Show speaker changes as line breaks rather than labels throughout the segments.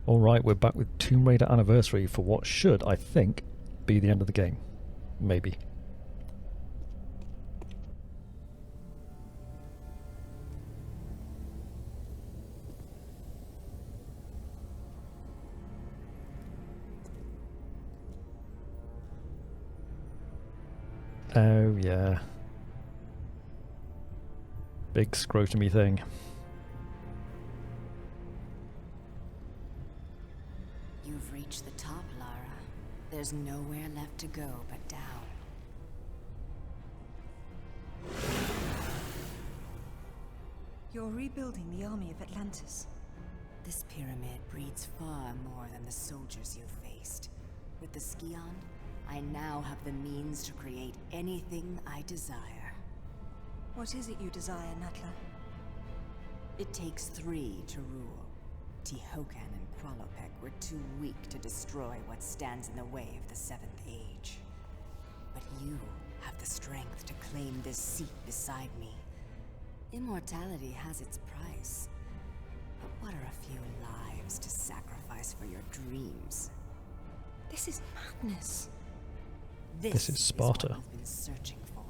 Alright, we're back with Tomb Raider Anniversary for what should, I think, be the end of the game. Maybe. Oh yeah. Big scrotum-y thing.
You've reached the top, Lara. There's nowhere left to go but down.
You're rebuilding the army of Atlantis.
This pyramid breeds far more than the soldiers you faced. With the Scion, I now have the means to create anything I desire.
What is it you desire, Natla?
It takes 3 to rule. Tihocan and Qualopec were too weak to destroy what stands in the way of the 7th Age. But you have the strength to claim this seat beside me. Immortality has its price. But what are a few lives to sacrifice for your dreams?
This is madness.
This is Sparta.
What you've been searching for.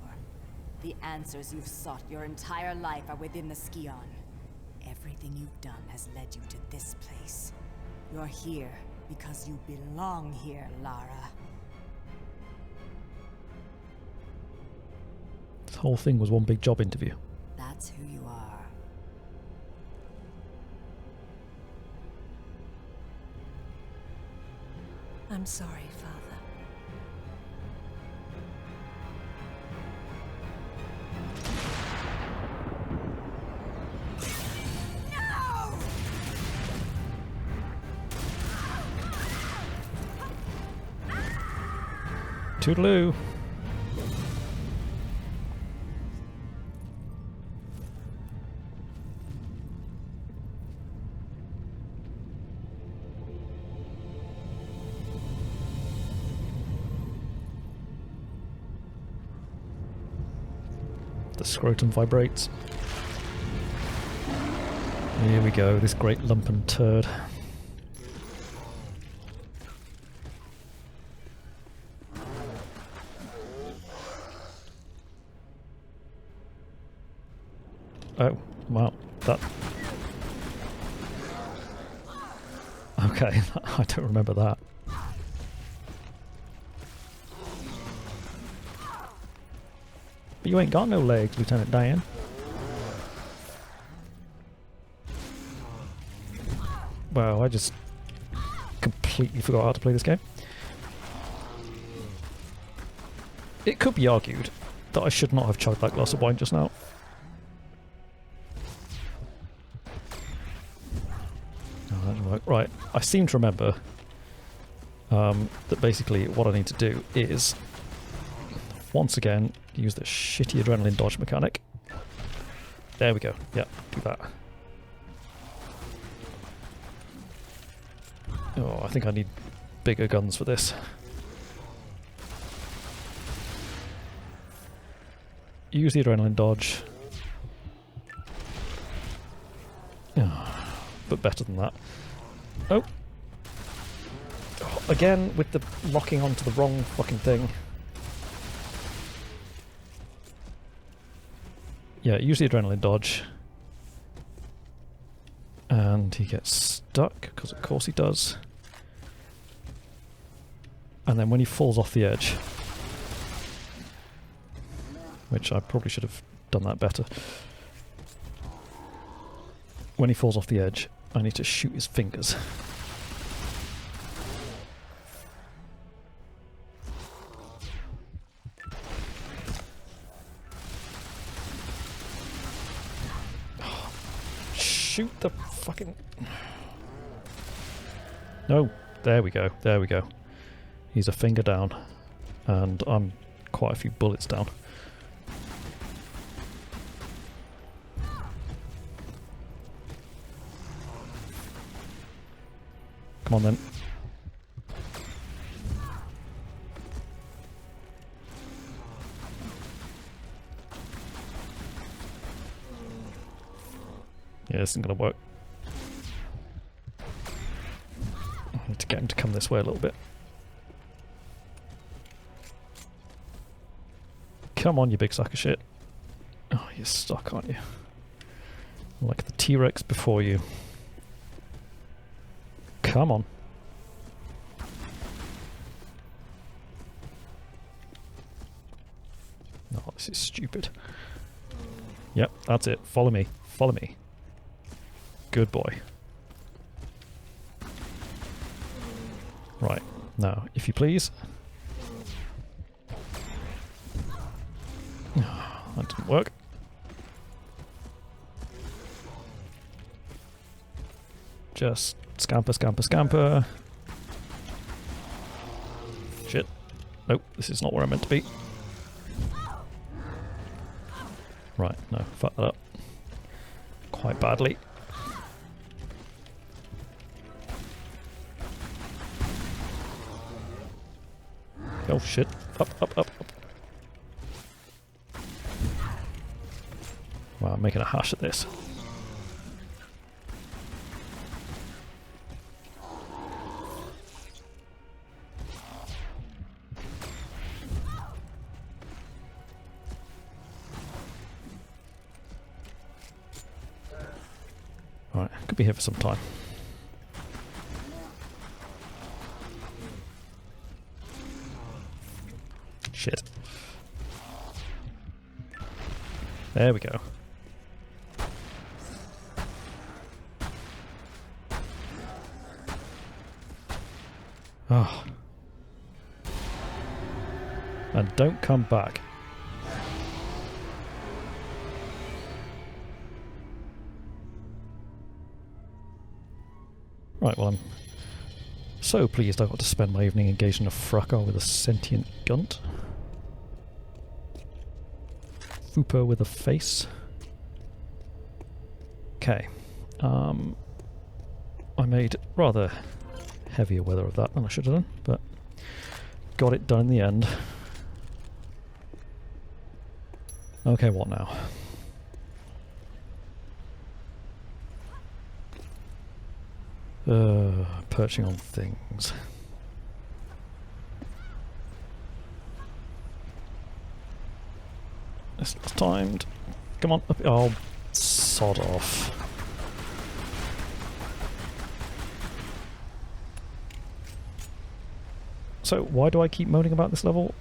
The answers you've sought your entire life are within the Scion. Everything you've done has led you to this place. You're here because you belong here, Lara.
This whole thing was one big job interview.
That's who you are.
I'm sorry, Father.
Toodaloo! The scrotum vibrates. Here we go, this great lumpen turd. Oh, wow, that... Okay, I don't remember that. But you ain't got no legs, Lieutenant Dan. Wow, I just completely forgot how to play this game. It could be argued that I should not have chugged that glass of wine just now. Oh, that didn't work. Right, I seem to remember that basically what I need to do is, once again, use the shitty adrenaline dodge mechanic. There we go. Yeah, do that. Oh, I think I need bigger guns for this. Use the adrenaline dodge. Oh, but better than that. Oh! Oh, again, with the locking onto the wrong fucking thing. Yeah, use the adrenaline dodge. And he gets stuck, because of course he does. And then when he falls off the edge, which I probably should have done that better. When he falls off the edge, I need to shoot his fingers. Shoot the fucking... No, there we go, there we go. He's a finger down, and I'm quite a few bullets down. Come on then. Yeah, this isn't gonna work. to get him to come this way a little bit. Come on, you big sack of shit. Oh, you're stuck, aren't you? Like the T-Rex before you. Come on. Oh, this is stupid. Yep, that's it. Follow me. Follow me. Good boy. Right, now, if you please. That didn't work. Just scamper, scamper, scamper. Shit. Nope, this is not where I'm meant to be. Right, no, fuck that up. Quite badly. Oh shit. Up, up, up, up. Wow, I'm making a hash of this. Alright, could be here for some time. Shit. There we go. Oh. And don't come back. Right, well, I'm so pleased I got to spend my evening engaged in a fracas with a sentient gunt. Fupa with a face. Okay. I made rather heavier weather of that than I should have done, but got it done in the end. Okay, what now? Perching on things. This looks timed. Come on, up. Oh, sod off. So, why do I keep moaning about this level?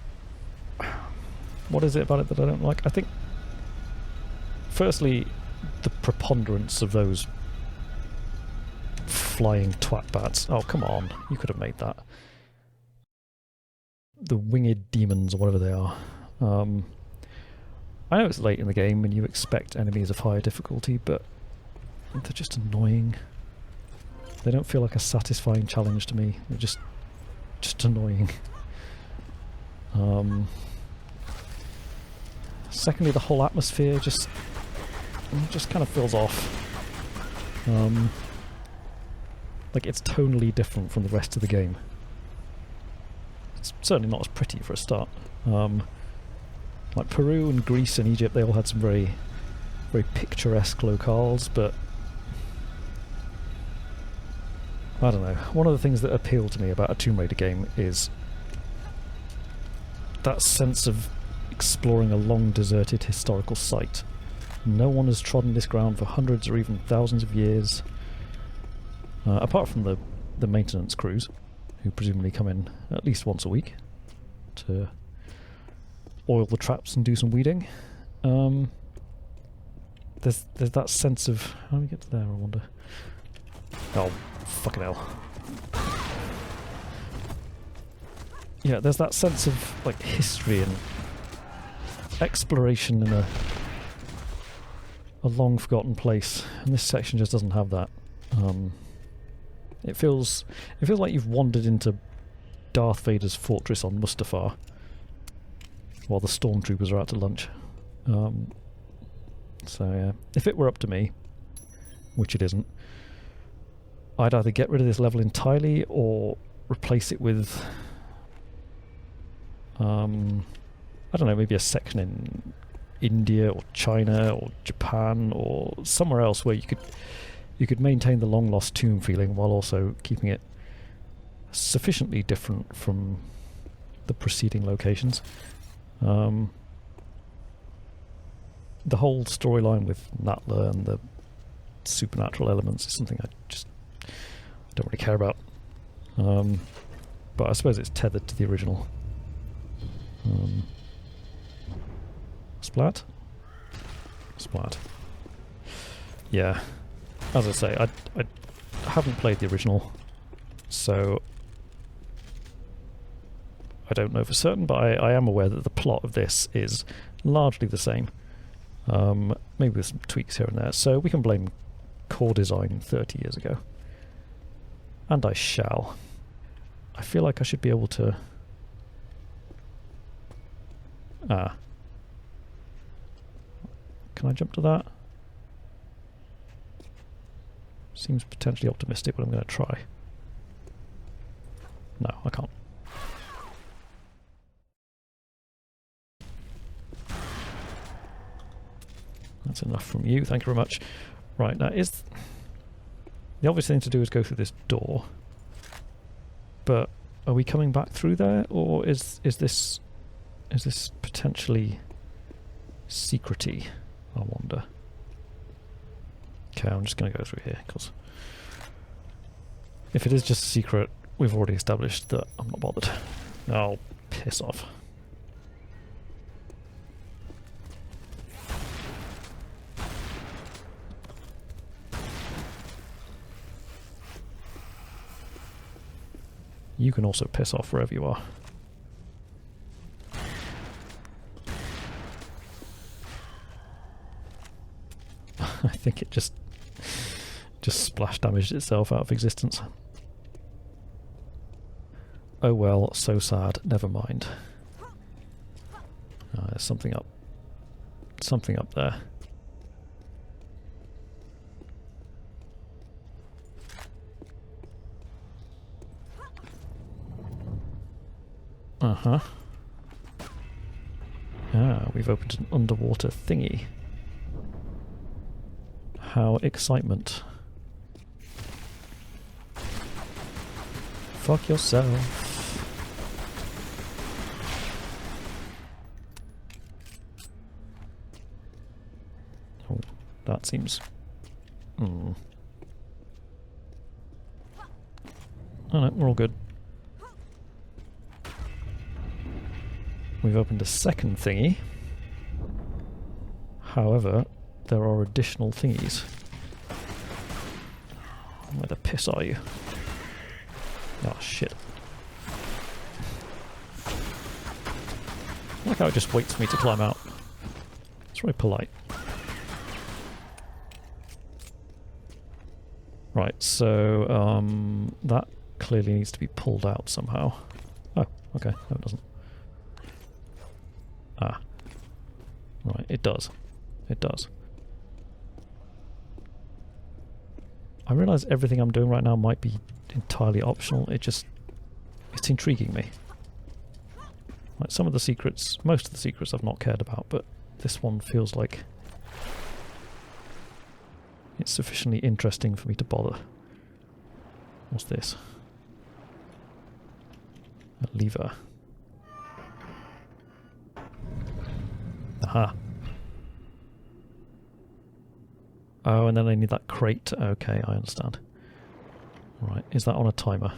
What is it about it that I don't like? I think, firstly, the preponderance of those flying twat bats. Oh, come on. You could have made that. The winged demons, or whatever they are. I know it's late in the game and you expect enemies of higher difficulty, but they're just annoying. They don't feel like a satisfying challenge to me. They're just annoying. Secondly, the whole atmosphere just kind of feels off. Like it's tonally different from the rest of the game. It's certainly not as pretty for a start. Like Peru and Greece and Egypt, they all had some very, very picturesque locales, but I don't know. One of the things that appealed to me about a Tomb Raider game is that sense of exploring a long deserted historical site. No one has trodden this ground for hundreds or even thousands of years, apart from the maintenance crews, who presumably come in at least once a week to oil the traps and do some weeding. There's that sense of... How do we get to there, I wonder? Oh, fucking hell. Yeah, there's that sense of like history and exploration in a long forgotten place, and this section just doesn't have that. It feels like you've wandered into Darth Vader's fortress on Mustafar while the stormtroopers are out to lunch. So yeah, if it were up to me, which it isn't, I'd either get rid of this level entirely or replace it with I don't know, maybe a section in India or China or Japan or somewhere else where you could maintain the long lost tomb feeling while also keeping it sufficiently different from the preceding locations. The whole storyline with Natla and the supernatural elements is something I just don't really care about. But I suppose it's tethered to the original. Splat? Splat. Yeah. As I say, I haven't played the original, so I don't know for certain, but I am aware that the plot of this is largely the same. Maybe with some tweaks here and there. So we can blame core design 30 years ago. And I shall. I feel like I should be able to... Ah. Can I jump to that? Seems potentially optimistic, but I'm going to try. No, I can't. That's enough from you, thank you very much. Right, now is... The obvious thing to do is go through this door. But are we coming back through there, or is this potentially secrety? I wonder. Okay, I'm just going to go through here, because if it is just a secret, we've already established that I'm not bothered. Oh, piss off. You can also piss off wherever you are. I think it just splash damaged itself out of existence. Oh well, so sad, never mind. There's something up. Something up there. Uh-huh. Ah, we've opened an underwater thingy. How excitement. Fuck yourself. Oh, that seems... Oh no, we're all good. We've opened a second thingy. However, there are additional thingies. Where the piss are you? Oh shit. I like how it just waits for me to climb out. It's very polite. Right, so that clearly needs to be pulled out somehow. Oh, okay, no it doesn't. Ah. Right, it does. It does. I realise everything I'm doing right now might be entirely optional. It's intriguing me. Like some of the secrets, most of the secrets I've not cared about, but this one feels like it's sufficiently interesting for me to bother. What's this? A lever. Aha. Oh, and then I need that crate. Okay, I understand. Right, is that on a timer?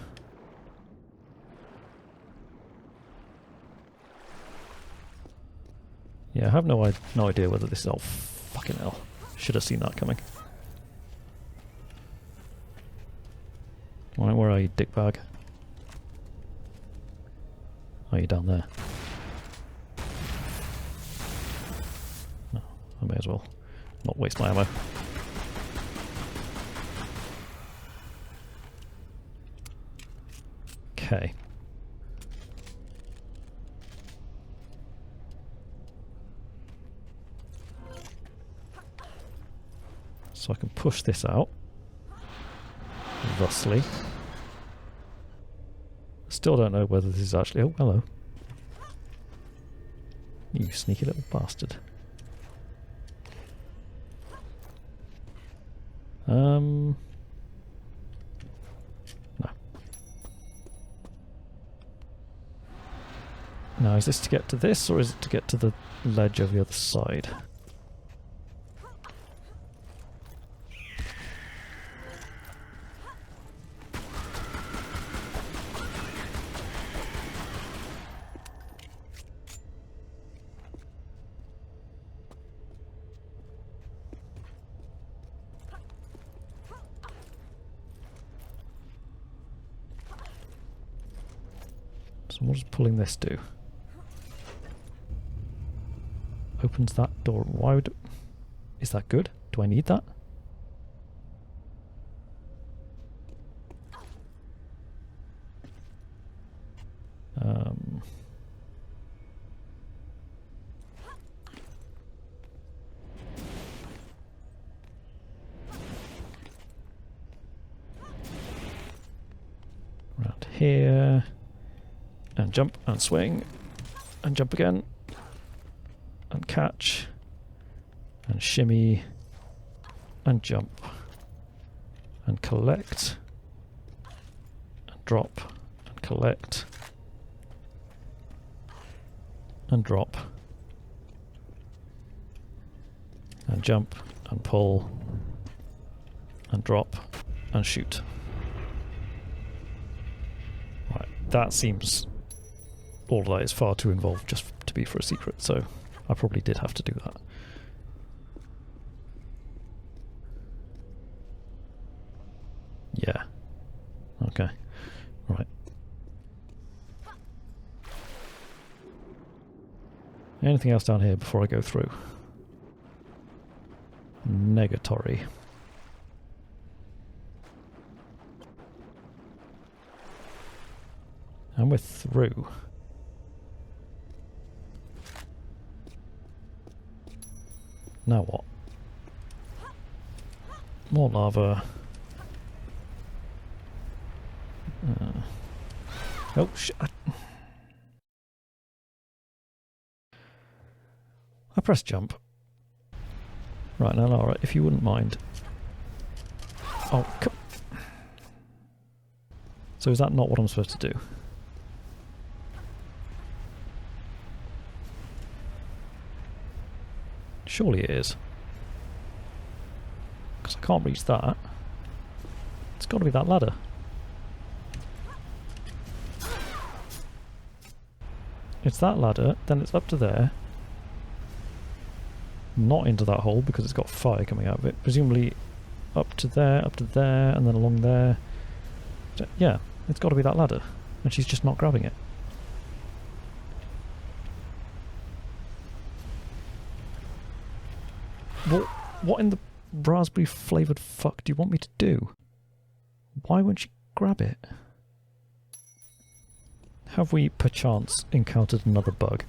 Yeah, I have no idea whether this is... Oh, fucking hell. Should have seen that coming. Right, where are you, dickbag? Are you down there? No, I may as well not waste my ammo. Okay. So I can push this out. Thusly. Still don't know whether this is actually... Oh, hello. You sneaky little bastard. No. Now, is this to get to this, or is it to get to the ledge over the other side? So what does pulling this do? Opens that door. Why would... Is that good? Do I need that? Around here. And jump and swing. And jump again. And catch. And shimmy. And jump. And collect. And drop. And collect. And drop. And jump. And pull. And drop. And shoot. Right, that seems... all of that is far too involved just to be for a secret, so I probably did have to do that. Yeah. Okay. Right. Anything else down here before I go through? Negatory. And we're through. Now what? More lava. Oh shit. I pressed jump. Right, now Lara, if you wouldn't mind. Oh, come. So is that not what I'm supposed to do? Surely it is. Because I can't reach that. It's got to be that ladder. It's that ladder, then it's up to there. Not into that hole because it's got fire coming out of it. Presumably up to there, and then along there. Yeah, it's got to be that ladder. And she's just not grabbing it. What in the raspberry flavoured fuck do you want me to do? Why won't she grab it? Have we perchance encountered another bug?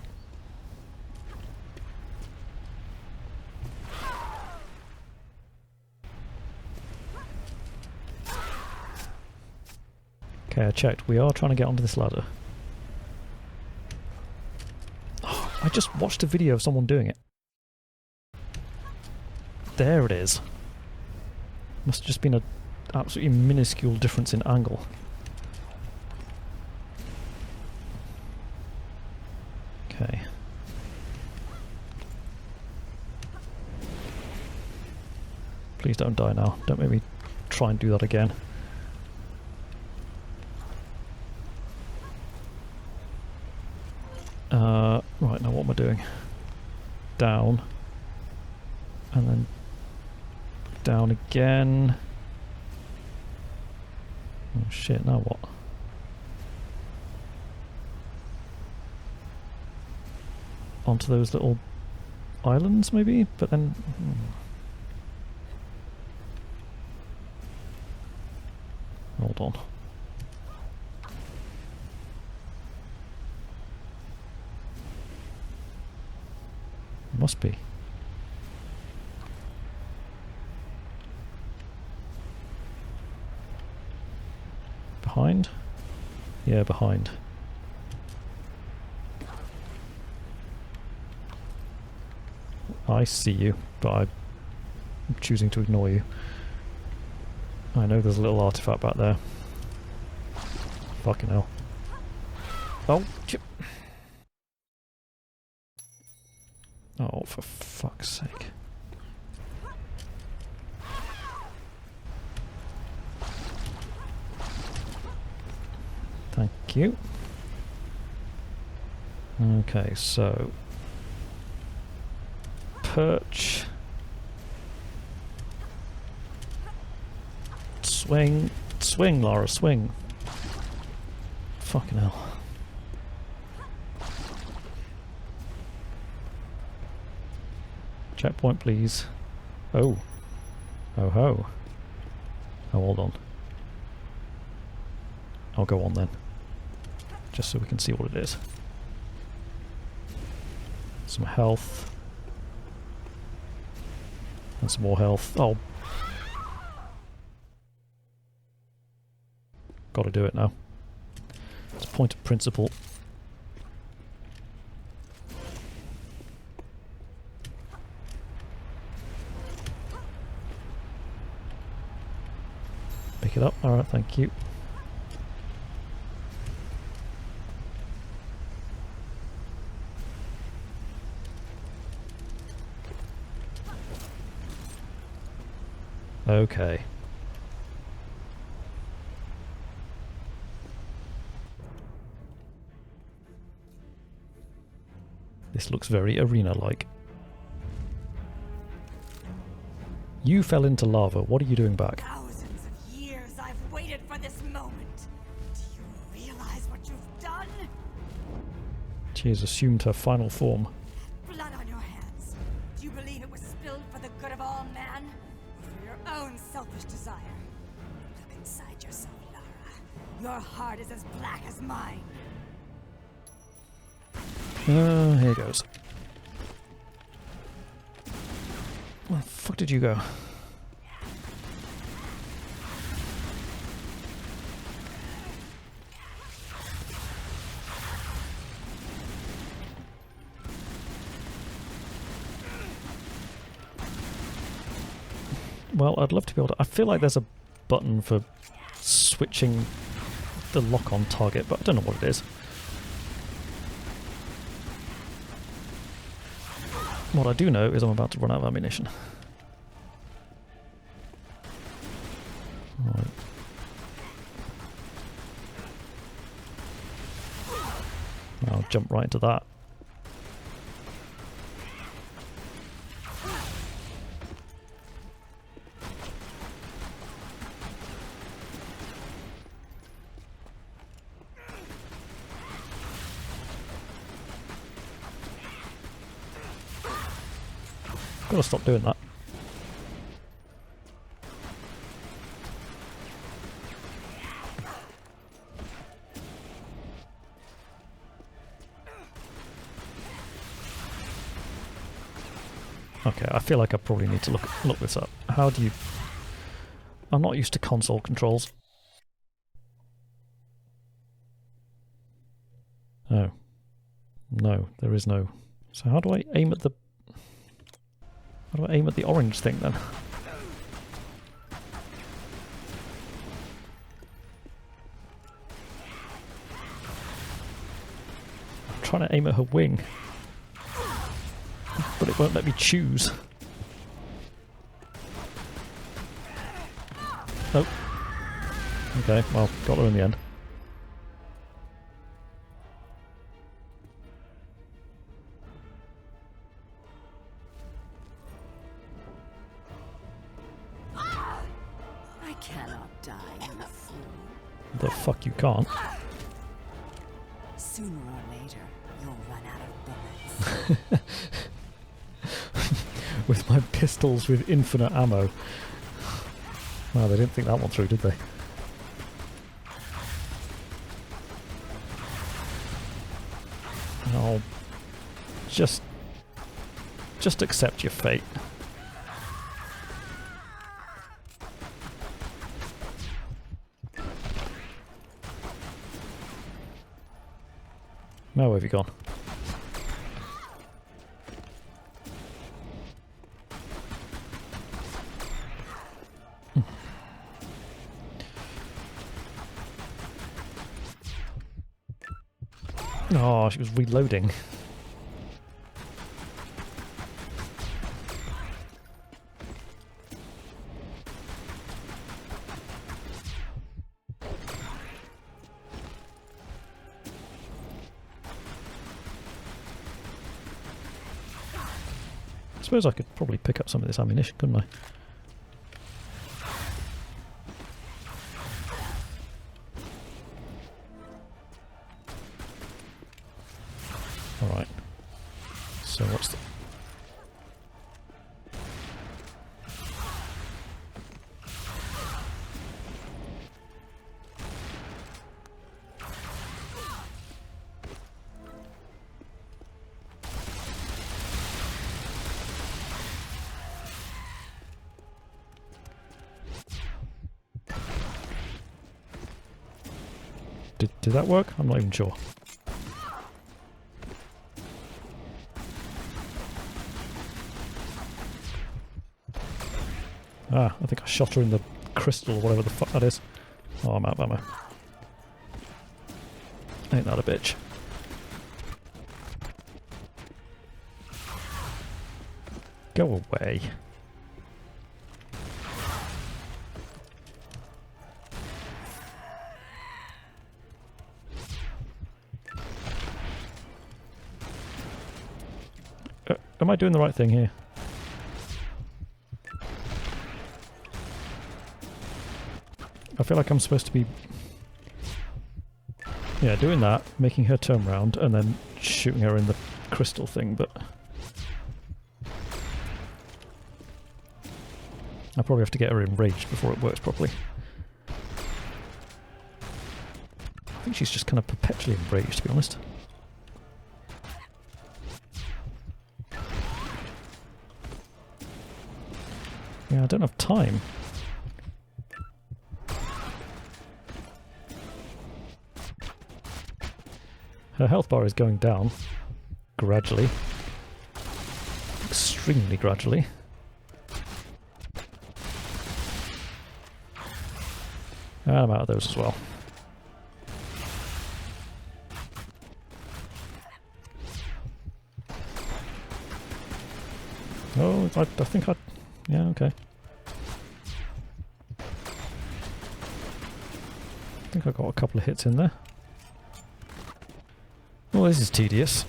Okay, I checked. We are trying to get onto this ladder. Oh, I just watched a video of someone doing it. There it is. Must have just been an absolutely minuscule difference in angle. Okay. Please don't die now. Don't make me try and do that again. Right, now what am I doing? Down. And then down again. Oh shit, now what? Onto those little islands maybe? But then... Hold on. Must be. Behind? Yeah, behind. I see you, but I'm choosing to ignore you. I know there's a little artifact back there. Fucking hell. Oh, chip. Oh, for fuck's sake. Thank you. Okay, so... perch. Swing. Swing, Lara, swing. Fucking hell. Checkpoint, please. Oh. Oh ho. Oh, hold on. I'll go on then. Just so we can see what it is. Some health. And some more health. Oh. Gotta do it now. It's a point of principle. Pick it up. Alright, thank you. Okay. This looks very arena-like. You fell into lava. What are you doing back?
Thousands of years I've waited for this moment. Do you realize what you've done?
She has assumed her final form.
Blood on your hands. Do you believe it was spilled for the good of all man? Or for your own selfish desire? Look inside yourself, Lara. Your heart is as black as mine.
Here goes. Where the fuck did you go? Well, I'd love to be able to... I feel like there's a button for switching the lock-on target, but I don't know what it is. What I do know is I'm about to run out of ammunition. Right. I'll jump right into that. Gotta stop doing that. Okay, I feel like I probably need to look this up. How do you... I'm not used to console controls. Oh. No, there is no... So how do I aim at the... How do I aim at the orange thing then? I'm trying to aim at her wing. But it won't let me choose. Oh. Okay, well, got her in the end.
I cannot die, you fool.
The fuck you can't.
Sooner or later, you'll run out of bullets.
With my pistols with infinite ammo. Wow, they didn't think that one through, did they? Oh, just accept your fate. Now where have you gone? Oh, she was reloading. I suppose I could probably pick up some of this ammunition, couldn't I? Alright. So what's the... Did that work? I'm not even sure. Ah, I think I shot her in the crystal or whatever the fuck that is. Oh, I'm out of ammo. Ain't that a bitch. Go away. Am I doing the right thing here? I feel like I'm supposed to be... yeah, doing that, making her turn round, and then shooting her in the crystal thing, but... I probably have to get her enraged before it works properly. I think she's just kind of perpetually enraged, to be honest. Yeah, I don't have time. Her health bar is going down. Gradually. Extremely gradually. And I'm out of those as well. Oh, I think I... yeah, okay. I think I got a couple of hits in there. Well, this is tedious.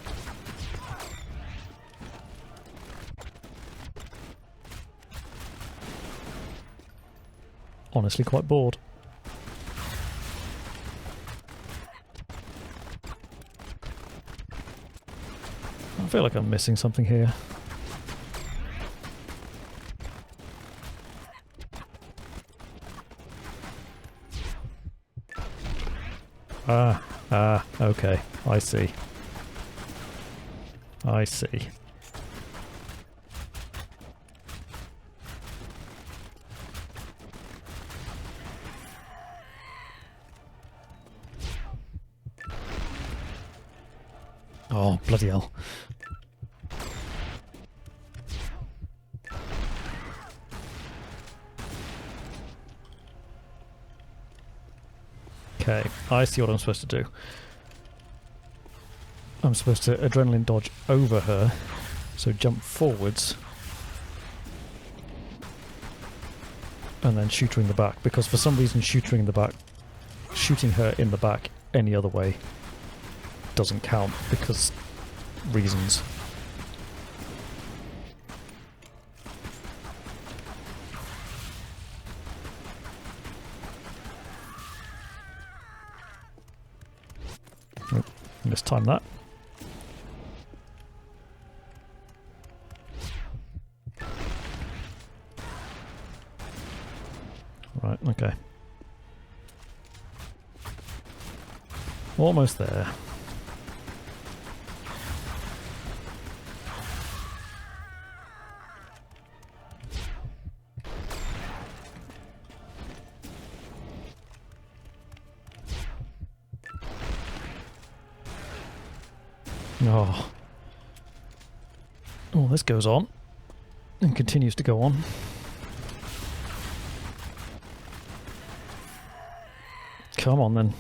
Honestly, quite bored. I feel like I'm missing something here. Okay, I see. I see. Oh, bloody hell. Okay, I see what I'm supposed to do. I'm supposed to adrenaline dodge over her, so jump forwards, and then shoot her in the back, because for some reason shooting her in the back any other way doesn't count, because reasons. Oh, mistimed that. Right, okay. Almost there. Oh. Oh, this goes on. And continues to go on. Come on then.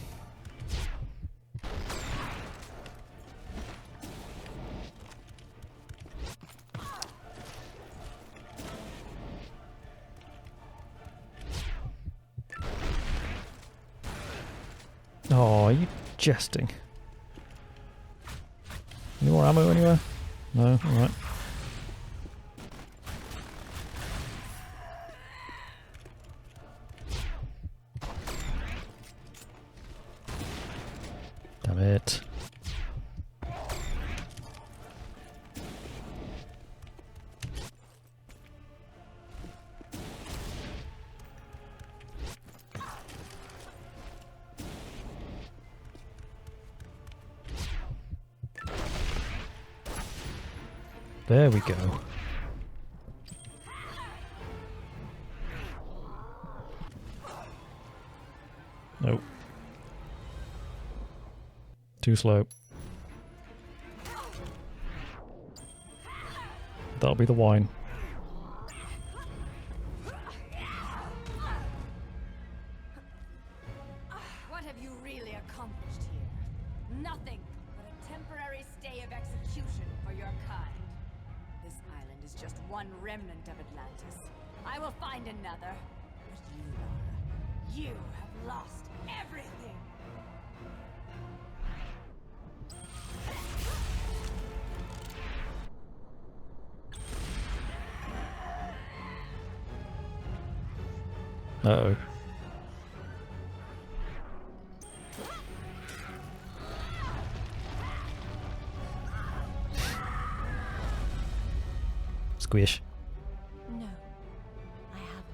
Oh, are you jesting? Any more ammo anywhere? No? Alright. Damn it. There we go. Nope. Too slow. That'll be the wine.
What have you really accomplished here? Nothing but a temporary stay of execution for your kind. This island is just one remnant of Atlantis. I will find another. But you, Lara, you have lost everything.
Uh-oh. Squish.
No, I haven't.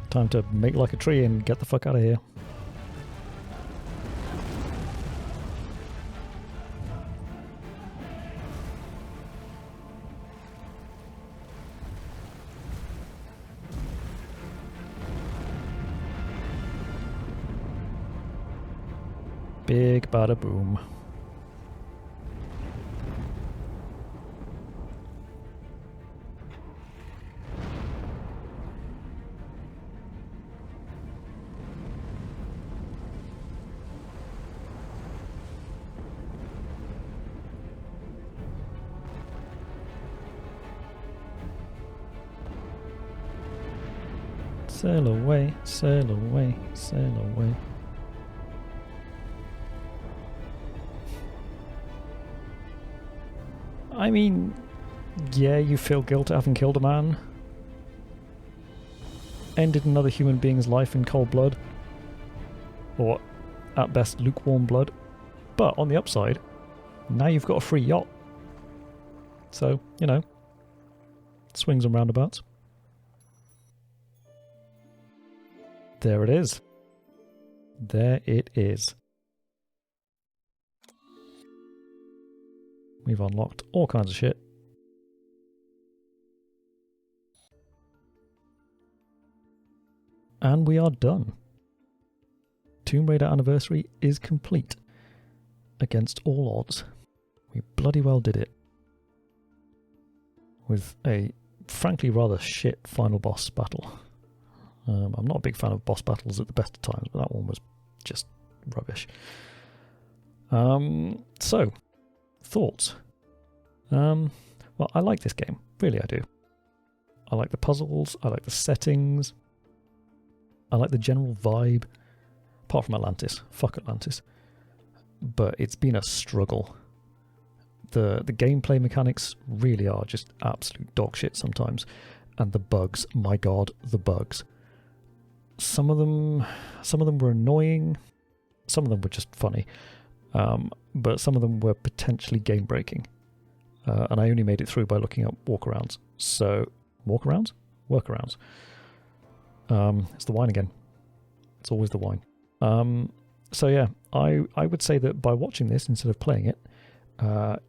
Time to make like a tree and get the fuck out of here. Big bada boom. Sail away, sail away, sail away. I mean, yeah, you feel guilt at having killed a man. Ended another human being's life in cold blood. Or, at best, lukewarm blood. But, on the upside, now you've got a free yacht. So, you know, swings and roundabouts. There it is. There it is. We've unlocked all kinds of shit. And we are done. Tomb Raider Anniversary is complete. Against all odds. We bloody well did it. With a frankly rather shit final boss battle. I'm not a big fan of boss battles at the best of times, but that one was just rubbish. So, thoughts? Well, I like this game. Really, I do. I like the puzzles. I like the settings. I like the general vibe. Apart from Atlantis. Fuck Atlantis. But it's been a struggle. The gameplay mechanics really are just absolute dog shit sometimes. And the bugs, my god, the bugs. Some of them were annoying. Some of them were just funny. But some of them were potentially game breaking. And I only made it through by looking up walkarounds. So, walkarounds? Workarounds. It's the wine again. It's always the wine. So yeah, I would say that by watching this instead of playing it,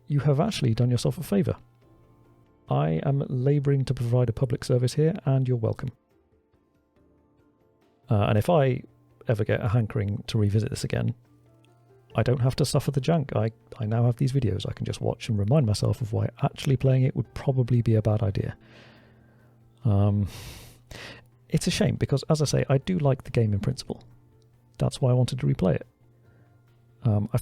you have actually done yourself a favour. I am labouring to provide a public service here, and you're welcome. And if I ever get a hankering to revisit this again, I don't have to suffer the jank. I now have these videos I can just watch and remind myself of why actually playing it would probably be a bad idea. It's a shame because, as I say, I do like the game in principle. That's why I wanted to replay it. I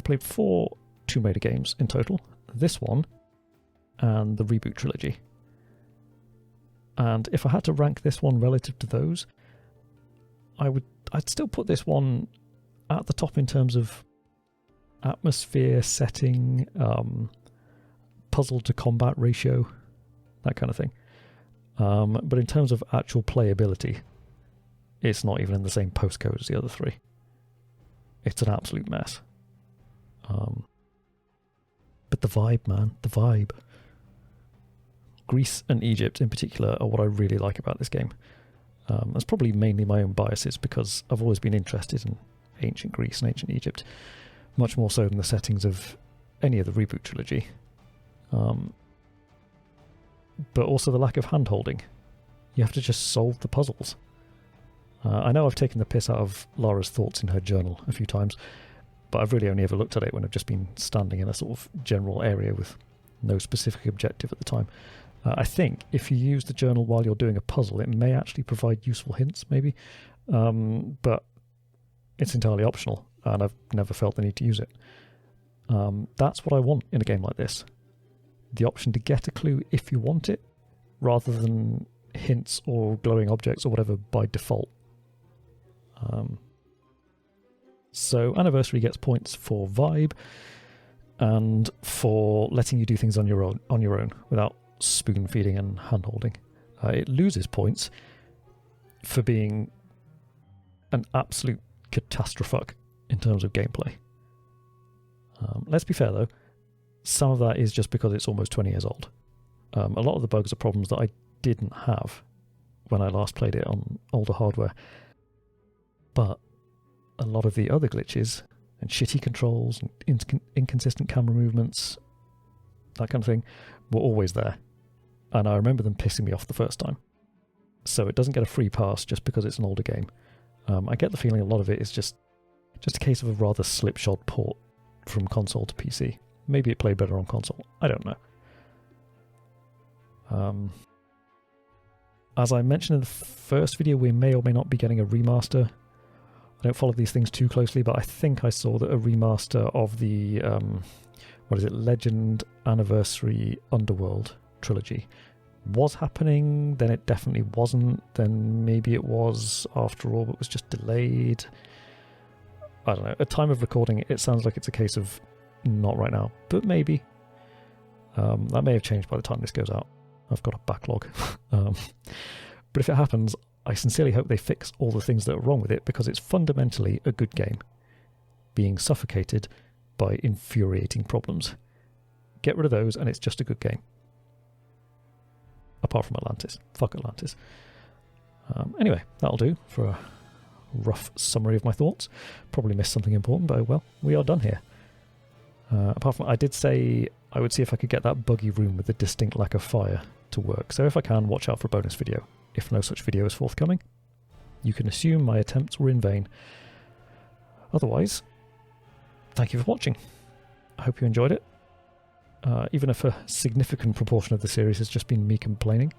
played 4 Tomb Raider games in total. This one and the reboot trilogy. And if I had to rank this one relative to those, I'd still put this one at the top in terms of atmosphere, setting, puzzle to combat ratio, that kind of thing. But in terms of actual playability, it's not even in the same postcode as the other three. It's an absolute mess. But the vibe, man, the vibe. Greece and Egypt in particular are what I really like about this game. That's probably mainly my own biases, because I've always been interested in ancient Greece and ancient Egypt, much more so than the settings of any of the reboot trilogy. But also the lack of hand-holding. You have to just solve the puzzles. I know I've taken the piss out of Lara's thoughts in her journal a few times, but I've really only ever looked at it when I've just been standing in a sort of general area with no specific objective at the time. I think if you use the journal while you're doing a puzzle, it may actually provide useful hints, maybe. But it's entirely optional, and I've never felt the need to use it. That's what I want in a game like this. The option to get a clue if you want it, rather than hints or glowing objects or whatever by default. So Anniversary gets points for vibe and for letting you do things on your own without spoon feeding and hand holding. It loses points for being an absolute catastrophe in terms of gameplay. Let's be fair though, some of that is just because it's almost 20 years old. A lot of the bugs are problems that I didn't have when I last played it on older hardware, but a lot of the other glitches and shitty controls and inconsistent camera movements, that kind of thing, were always there, and I remember them pissing me off the first time. So it doesn't get a free pass just because it's an older game. I get the feeling a lot of it is just a case of a rather slipshod port from console to PC. Maybe it played better on console, I don't know. As I mentioned in the first video, we may or may not be getting a remaster. I don't follow these things too closely, but I think I saw that a remaster of the Legend Anniversary Underworld trilogy was happening. Then it definitely wasn't. Then maybe it was after all, but was just delayed. I don't know. At time of recording, it sounds like it's a case of not right now, but maybe. That may have changed by the time this goes out. I've got a backlog. But if it happens, I sincerely hope they fix all the things that are wrong with it, because it's fundamentally a good game, being suffocated by infuriating problems. Get rid of those and it's just a good game. Apart from Atlantis. Fuck Atlantis. Anyway, that'll do for a rough summary of my thoughts. Probably missed something important, but well, we are done here. Apart from, I did say I would see if I could get that buggy room with the distinct lack of fire to work, so if I can, watch out for a bonus video. If no such video is forthcoming, you can assume my attempts were in vain. Otherwise, thank you for watching. I hope you enjoyed it. Even if a significant proportion of the series has just been me complaining.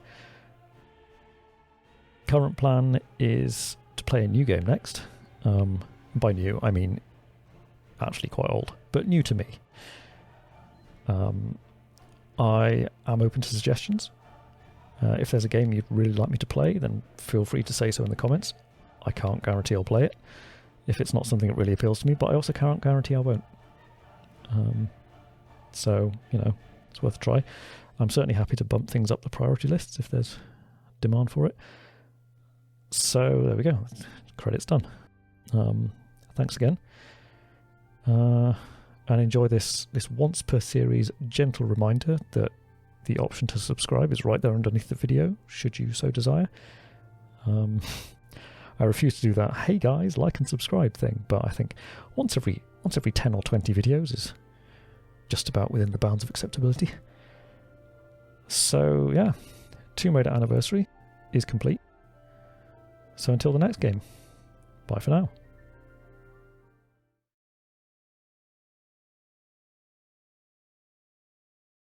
Current plan is to play a new game next. By new, I mean actually quite old, but new to me. I am open to suggestions. If there's a game you'd really like me to play, then feel free to say so in the comments. I can't guarantee I'll play it if it's not something that really appeals to me, but I also can't guarantee I won't. So, you know, it's worth a try. I'm certainly happy to bump things up the priority lists if there's demand for it. So, there we go. Credits done. Thanks again. And enjoy this once per series gentle reminder that the option to subscribe is right there underneath the video, should you so desire. I refuse to do that, hey guys, like and subscribe thing, but I think once every 10 or 20 videos is just about within the bounds of acceptability. So yeah, Tomb Raider Anniversary is complete. So until the next game, bye for now.